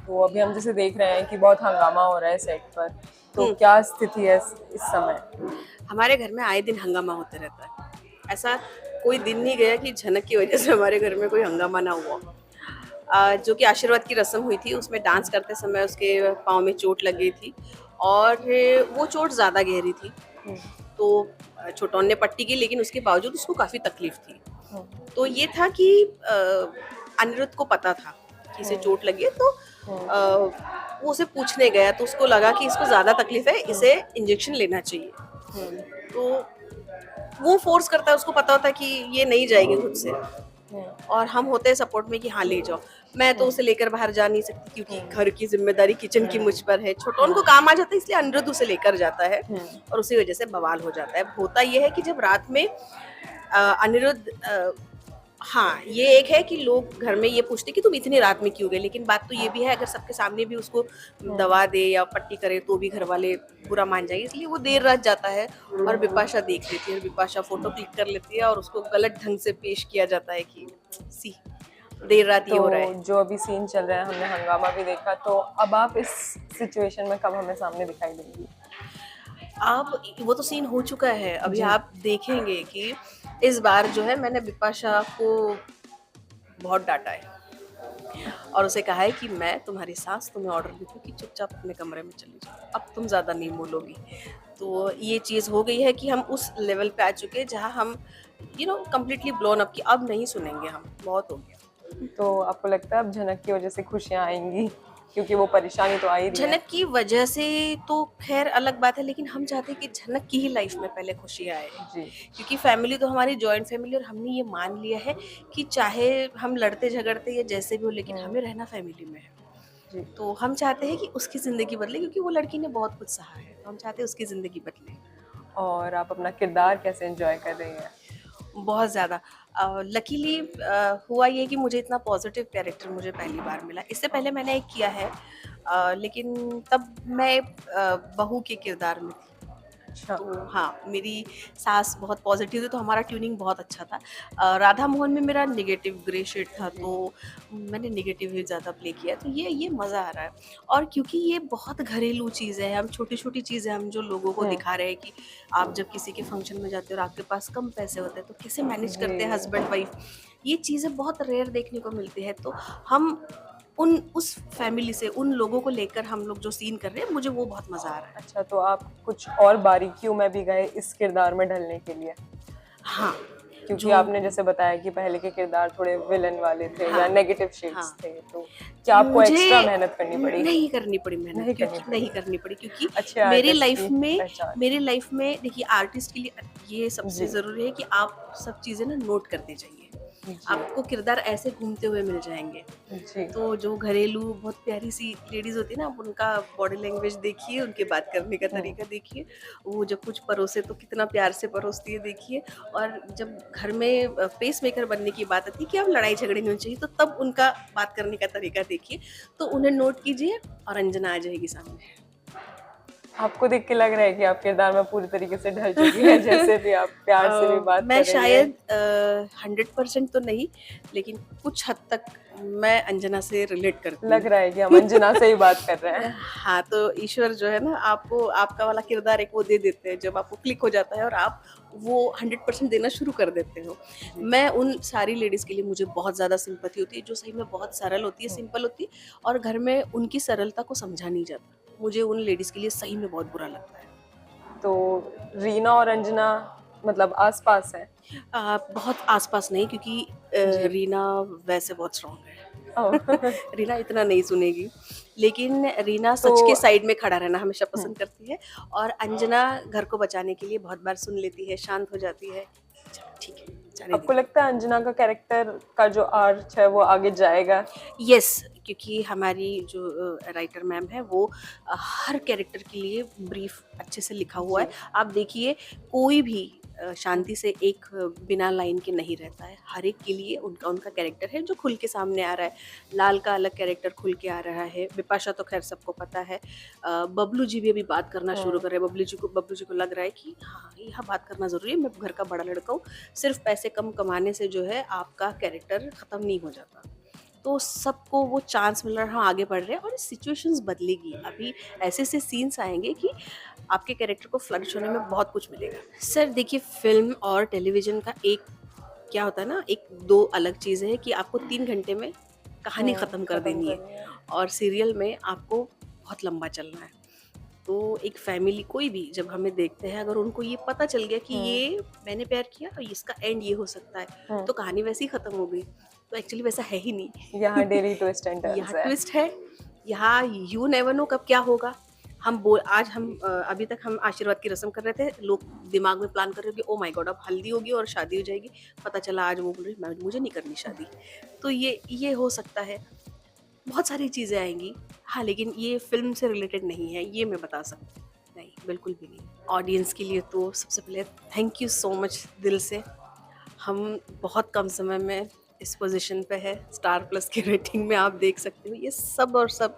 तो अभी हम जैसे देख रहे हैं कि बहुत हंगामा हो रहा है सेट पर, तो हम्म, क्या स्थिति है इस समय? हमारे घर में आए दिन हंगामा होता रहता है। ऐसा कोई दिन नहीं गया कि झनक की वजह से हमारे घर में कोई हंगामा ना हुआ। जो कि आशीर्वाद की रस्म हुई थी, उसमें डांस करते समय उसके पाँव में चोट लग गई थी और वो चोट ज़्यादा गहरी थी। तो छोटौन ने पट्टी की, लेकिन उसके बावजूद उसको काफ़ी तकलीफ थी। तो ये था कि अनिरुद्ध को पता था कि इसे चोट लगी है, तो वो उसे पूछने गया, तो उसको लगा कि इसको ज़्यादा तकलीफ है, इसे इंजेक्शन लेना चाहिए। तो वो फोर्स करता है, उसको पता होता है कि ये नहीं जाएगी खुद से, और हम होते हैं सपोर्ट में कि हाँ ले जाओ। मैं तो उसे लेकर बाहर जा नहीं सकती क्योंकि घर की जिम्मेदारी किचन की मुझ पर है। छोटोन को काम आ जाता है, इसलिए अनिरुद्ध उसे लेकर जाता है और उसी वजह से बवाल हो जाता है। होता यह है कि जब रात में अनिरुद्ध हाँ, ये एक है कि लोग घर में ये पूछते कि तुम इतनी रात में क्यों गए, लेकिन बात तो ये भी है, अगर सबके सामने भी उसको दवा दे या पट्टी करे तो भी घर वाले बुरा मान जाएंगे, इसलिए वो देर रात जाता है। और बिपाशा देख लेती है और बिपाशा फोटो क्लिक कर लेती है और उसको गलत ढंग से पेश किया जाता है कि सी देर रात ये तो हो रहा है। जो अभी सीन चल रहा है, हमने हंगामा भी देखा, तो अब आप इस सिचुएशन में कब हमें सामने दिखाई देंगी? अब वो तो सीन हो चुका है, अभी जी। आप देखेंगे कि इस बार जो है मैंने बिपाशा को बहुत डांटा है और उसे कहा है कि मैं तुम्हारी सास तुम्हें ऑर्डर देती हूँ कि चुपचाप अपने कमरे में चली जाओ, अब तुम ज़्यादा नहीं बोलोगी। तो ये चीज़ हो गई है कि हम उस लेवल पे आ चुके हैं जहाँ हम कम्प्लीटली ब्लोन अप, कि अब नहीं सुनेंगे हम, बहुत हो गया। तो आपको लगता है अब झनक की वजह से खुशियां आएंगी? क्योंकि वो परेशानी तो आ ही रही है। झनक की वजह से तो खैर अलग बात है, लेकिन हम चाहते हैं कि झनक की ही लाइफ में पहले खुशी आए, जी। क्योंकि फैमिली तो हमारी जॉइंट फैमिली, और हमने ये मान लिया है कि चाहे हम लड़ते झगड़ते या जैसे भी हो, लेकिन हमें रहना फैमिली में है। जी। तो हम चाहते हैं कि उसकी ज़िंदगी बदले, क्योंकि वो लड़की ने बहुत कुछ सहा है, तो हम चाहते हैं उसकी ज़िंदगी बदले। और आप अपना किरदार कैसे एंजॉय कर रही हैं? बहुत ज़्यादा। लकीली हुआ ये कि मुझे इतना पॉजिटिव कैरेक्टर मुझे पहली बार मिला। इससे पहले मैंने एक किया है, लेकिन तब मैं बहू के किरदार में थी। अच्छा। तो हाँ, मेरी सास बहुत पॉजिटिव थी, तो हमारा ट्यूनिंग बहुत अच्छा था। राधा मोहन में मेरा नेगेटिव ग्रे शेड था, जी। तो मैंने नेगेटिव ही ज़्यादा प्ले किया, तो ये मज़ा आ रहा है। और क्योंकि ये बहुत घरेलू चीज़ है, हम छोटी-छोटी चीज़ें हम जो लोगों को दिखा रहे हैं कि आप जब किसी के फंक्शन में जाते हो और आपके पास कम पैसे होते हैं, तो कैसे मैनेज करते हैं जी। हस्बैंड वाइफ, ये चीज़ें बहुत रेयर देखने को मिलती है। तो हम उस फैमिली से, उन लोगों को लेकर हम लोग जो सीन कर रहे हैं, मुझे वो बहुत मज़ा आ रहा है। अच्छा, तो आप कुछ और बारीकियों में भी गए इस किरदार में ढलने के लिए? हाँ, क्योंकि जो आपने जैसे बताया कि पहले के किरदार थोड़े विलन वाले थे या हाँ, नेगेटिव शेड्स हाँ। थे, तो क्या आपको एक्स्ट्रा मुझे मेहनत करनी पड़ी? नहीं करनी पड़ी मेहनत, नहीं करनी क्योंकि पड़ी। नहीं करनी पड़ी, क्योंकि अच्छे आर्टिस्ट की पहचान। मेरे लाइफ में देखिए, आर्टिस्ट के लिए ये सबसे जी। ज़रूरी है कि आप सब चीज़ें ना नोट करते जाइए। जी। आपको किरदार ऐसे घूमते हुए मिल जाएँगे। जी। तो जो घरेलू बहुत प्यारी-सी लेडीज़ होती है ना, आप उनका बॉडी लैंग्वेज देखिए, उनके बात करने का तरीका देखिए। वो जब कुछ परोसे तो कितना प्यार से परोसती है, देखिए। और जब घर में पेसमेकर बनने की बात आती है कि अब लड़ाई झगड़े नहीं होनी चाहिए, तो तब उनका बात करने का तरीका देखिए। तो उन्हें नोट कीजिए और अंजना आ जाएगी सामने। आपको देख के लग रहा है कि आप किरदार में पूरी तरीके से ढल चुकी हैं, जैसे भी आप प्यार से भी बात मैं कर रही हैं। शायद 100% तो नहीं, लेकिन कुछ हद तक मैं अंजना से रिलेट करती लग हूँ। रहा है कि हम अंजना से ही बात कर रहे हैं। हाँ, तो ईश्वर जो है ना, आपको आपका वाला किरदार एक वो दे देते हैं, जब आपको क्लिक हो जाता है और आप वो 100% देना शुरू कर देते हो। जी। मैं उन सारी लेडीज़ के लिए मुझे बहुत ज़्यादा सिंपैथी होती है, जो सही में बहुत सरल होती है, सिंपल होती है, और घर में उनकी सरलता को समझा नहीं जाता। मुझे उन लेडीज़ के लिए सही में बहुत बुरा लगता है। तो रीना और अंजना मतलब आस-पास हैं? बहुत आस-पास नहीं, क्योंकि जी। रीना वैसे बहुत स्ट्रॉन्ग है। ओह! रीना इतना नहीं सुनेगी, लेकिन रीना तो सच के साइड में खड़ा रहना हमेशा हुँ, पसंद करती है, और अंजना घर को बचाने के लिए बहुत बार सुन लेती है, शांत हो जाती है। चलो ठीक है, जाने आपको दीजिए। लगता है अंजना का कैरेक्टर का जो आर्च है वो आगे जाएगा? यस, क्योंकि हमारी जो राइटर मैम है, वो हर कैरेक्टर के लिए ब्रीफ अच्छे से लिखा हुआ है। जी। आप देखिए, कोई भी शांति से एक बिना लाइन के नहीं रहता है। हर एक के लिए उनका उनका कैरेक्टर है जो खुल के सामने आ रहा है। लाल का अलग कैरेक्टर खुल के आ रहा है, बिपाशा तो खैर सबको पता है। बबलू जी भी अभी बात करना शुरू कर रहे हैं। बबलू जी को लग रहा है कि हाँ, यहाँ बात करना ज़रूरी है, मैं घर का बड़ा लड़का हूँ, सिर्फ पैसे कम कमाने से जो है आपका कैरेक्टर ख़त्म नहीं हो जाता। तो सबको वो चांस मिल रहा है, हाँ आगे बढ़ रहे हैं और सिचुएशंस बदलेगी। अभी ऐसे ऐसे सीन्स आएंगे कि आपके कैरेक्टर को फ्लरिश होने में बहुत कुछ मिलेगा। सर देखिए, फिल्म और टेलीविज़न का एक क्या होता है ना, एक 2 अलग चीज़ें हैं कि आपको 3 घंटे में कहानी ख़त्म कर देनी है करनी है। और सीरियल में आपको बहुत लंबा चलना है। तो एक फैमिली कोई भी जब हमें देखते हैं, अगर उनको ये पता चल गया कि ये मैंने प्यार किया और इसका एंड ये हो सकता है, तो कहानी वैसे ही ख़त्म हो गई। तो एक्चुअली वैसा है ही नहीं। यहाँ डेली ट्विस्ट एंड टर्न्स यहाँ है। ट्विस्ट है, यहाँ यू नेवर नो कब क्या होगा। आज हम अभी तक हम आशीर्वाद की रस्म कर रहे थे, लोग दिमाग में प्लान कर रहे थे कि ओ माय गॉड अब हल्दी होगी और शादी हो जाएगी। पता चला आज वो बोल रही मुझे नहीं करनी शादी। तो ये हो सकता है, बहुत सारी चीज़ें आएंगी। हाँ, लेकिन ये फिल्म से रिलेटेड नहीं है, ये मैं बता सकती हूँ। नहीं, बिल्कुल भी नहीं। ऑडियंस के लिए तो सबसे पहले थैंक यू सो मच दिल से। हम बहुत कम समय में इस पोजीशन पे है, स्टार प्लस की रेटिंग में आप देख सकते हो। ये सब और सब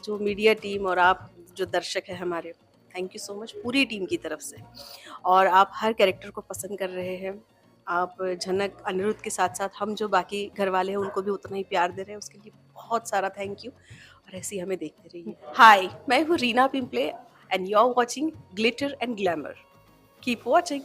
जो मीडिया टीम और आप जो दर्शक है हमारे, थैंक यू सो मच पूरी टीम की तरफ से। और आप हर कैरेक्टर को पसंद कर रहे हैं। आप झनक, अनिरुद्ध के साथ-साथ हम जो बाकी घरवाले हैं उनको भी उतना ही प्यार दे रहे हैं, उसके लिए बहुत सारा थैंक यू और ऐसे ही हमें देखते रहिए। हाय, मैं हूँ Reena Pimple and you are watching Glitter and Glamour. Keep watching.